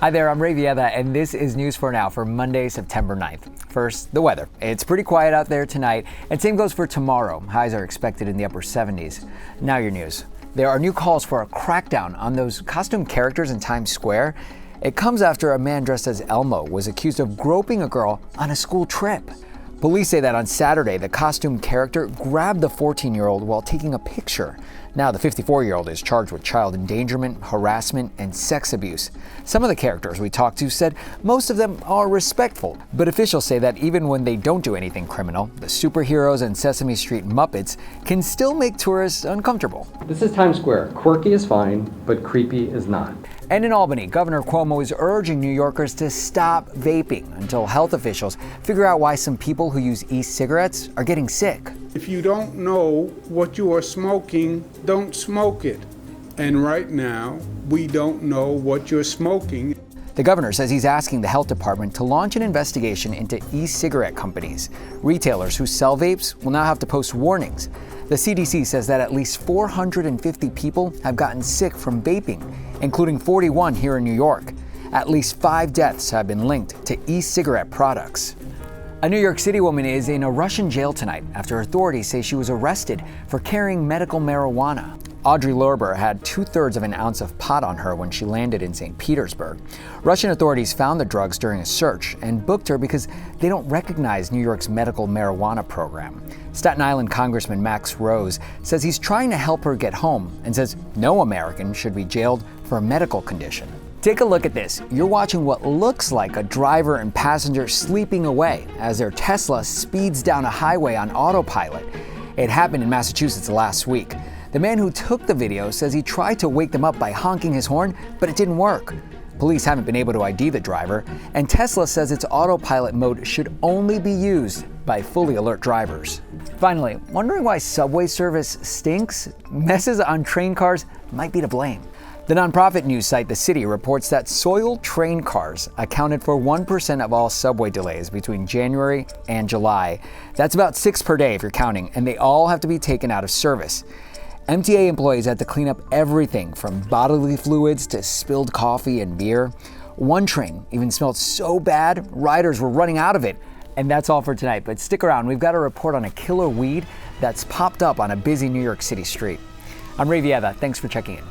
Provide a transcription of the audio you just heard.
Hi there, I'm Ray Vieda, and this is News for Now for Monday, September 9th. First, the weather. It's pretty quiet out there tonight, and same goes for tomorrow. Highs are expected in the upper 70s. Now your news. There are new calls for a crackdown on those costume characters in Times Square. It comes after a man dressed as Elmo was accused of groping a girl on a school trip. Police say that on Saturday, the costume character grabbed the 14-year-old while taking a picture. Now, the 54-year-old is charged with child endangerment, harassment, and sex abuse. Some of the characters we talked to said most of them are respectful, but officials say that even when they don't do anything criminal, the superheroes and Sesame Street Muppets can still make tourists uncomfortable. This is Times Square. Quirky is fine, but creepy is not. And in Albany, Governor CUOMO is urging New Yorkers to stop vaping until health officials figure out why some people who use e-cigarettes are getting sick. If you don't know what you are smoking, don't smoke it. And right now, we don't know what you're smoking. The governor says he's asking the health department to launch an investigation into e-cigarette companies. Retailers who sell vapes will now have to post warnings. The CDC says that at least 450 people have gotten sick from vaping, including 41 here in New York. At least 5 deaths have been linked to e-cigarette products. A New York City woman is in a Russian jail tonight after authorities say she was arrested for carrying medical marijuana. Audrey Lorber had 2/3 of an ounce of pot on her when she landed in St. Petersburg. Russian authorities found the drugs during a search and booked her because they don't recognize New York's medical marijuana program. Staten Island Congressman Max Rose says he's trying to help her get home and says no American should be jailed for a medical condition. Take a look at this. You're watching what looks like a driver and passenger sleeping away as their Tesla speeds down a highway on autopilot. It happened in Massachusetts last week. The man who took the video says he tried to wake them up by honking his horn, but it didn't work. Police haven't been able to ID the driver, and Tesla says its autopilot mode should only be used by fully alert drivers. Finally, wondering why subway service stinks? Messes on train cars might be to blame. The nonprofit news site The City reports that soiled train cars accounted for 1% of all subway delays between January and July. That's about 6 per day if you're counting, and they all have to be taken out of service. MTA employees had to clean up everything from bodily fluids to spilled coffee and beer. One train even smelled so bad, riders were running out of it. And that's all for tonight, but stick around. We've got a report on a killer weed that's popped up on a busy New York City street. I'm Ray Vieda. Thanks for checking in.